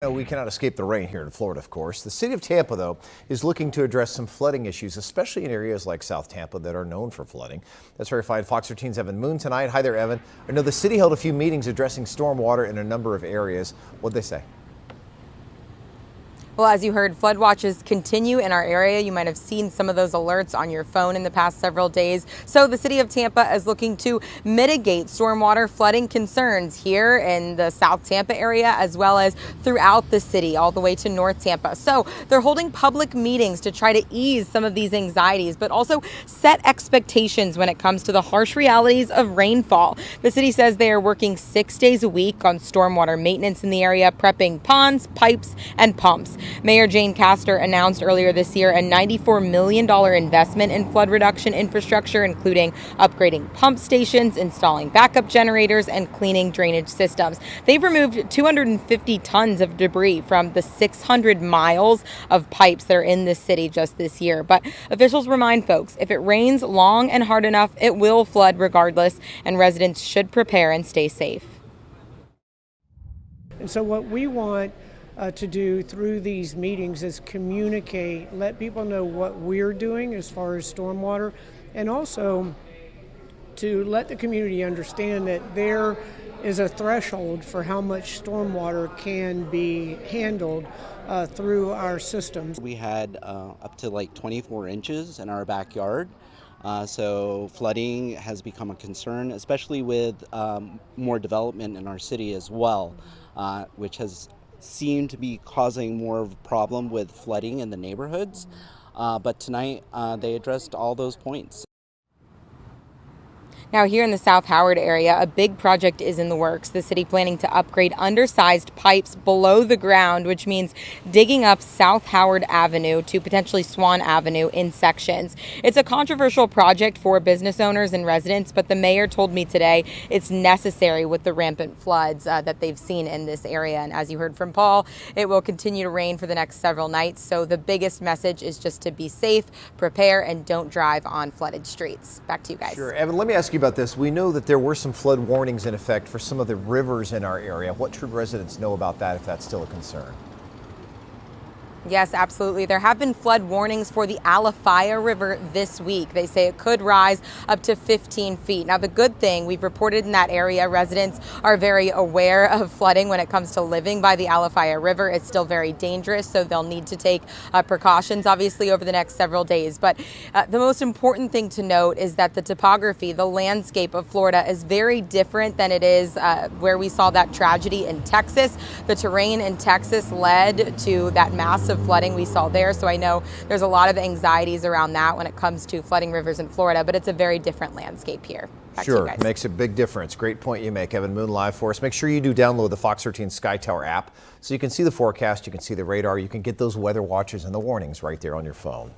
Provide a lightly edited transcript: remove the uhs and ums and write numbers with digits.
No, we cannot escape the rain here in Florida, of course. The city of Tampa, though, is looking to address some flooding issues, especially in areas like South Tampa that are known for flooding. That's verified Fox 13's Evan Moon tonight. Hi there, Evan. I know the city held a few meetings addressing stormwater in a number of areas. What'd they say? Well, as you heard, flood watches continue in our area. You might have seen some of those alerts on your phone in the past several days. So the city of Tampa is looking to mitigate stormwater flooding concerns here in the South Tampa area, as well as throughout the city, all the way to North Tampa. So they're holding public meetings to try to ease some of these anxieties, but also set expectations when it comes to the harsh realities of rainfall. The city says they are working 6 days a week on stormwater maintenance in the area, prepping ponds, pipes, and pumps. Mayor Jane Castor announced earlier this year a $94 million investment in flood reduction infrastructure, including upgrading pump stations, installing backup generators, and cleaning drainage systems. They've removed 250 tons of debris from the 600 miles of pipes that are in this city just this year. But officials remind folks, if it rains long and hard enough, it will flood regardless, and residents should prepare and stay safe. And so what we want to do through these meetings is communicate, let people know what we're doing as far as stormwater, and also to let the community understand that there is a threshold for how much stormwater can be handled through our systems. We had up to like 24 inches in our backyard. So flooding has become a concern, especially with more development in our city as well, which has seemed to be causing more of a problem with flooding in the neighborhoods. But tonight they addressed all those points. Now, here in the South Howard area, a big project is in the works. The city planning to upgrade undersized pipes below the ground, which means digging up South Howard Avenue to potentially Swan Avenue in sections. It's a controversial project for business owners and residents, but the mayor told me today it's necessary with the rampant floods that they've seen in this area. And as you heard from Paul, it will continue to rain for the next several nights. So the biggest message is just to be safe, prepare, and don't drive on flooded streets. Back to you guys. Sure. Evan, let me ask you about this. We know that there were some flood warnings in effect for some of the rivers in our area. What should residents know about that if that's still a concern? Yes, absolutely. There have been flood warnings for the Alafaya River this week. They say it could rise up to 15 feet. Now, the good thing, we've reported in that area, residents are very aware of flooding when it comes to living by the Alafaya River. It's still very dangerous, so they'll need to take precautions, obviously, over the next several days. But the most important thing to note is that the topography, the landscape of Florida is very different than it is where we saw that tragedy in Texas. The terrain in Texas led to that massive flooding we saw there. So I know there's a lot of anxieties around that when it comes to flooding rivers in Florida, but it's a very different landscape here. Back to you guys. Makes a big difference. Great point you make, Evan Moon, live for us. Make sure you do download the Fox 13 Sky Tower app so you can see the forecast, you can see the radar, you can get those weather watches and the warnings right there on your phone.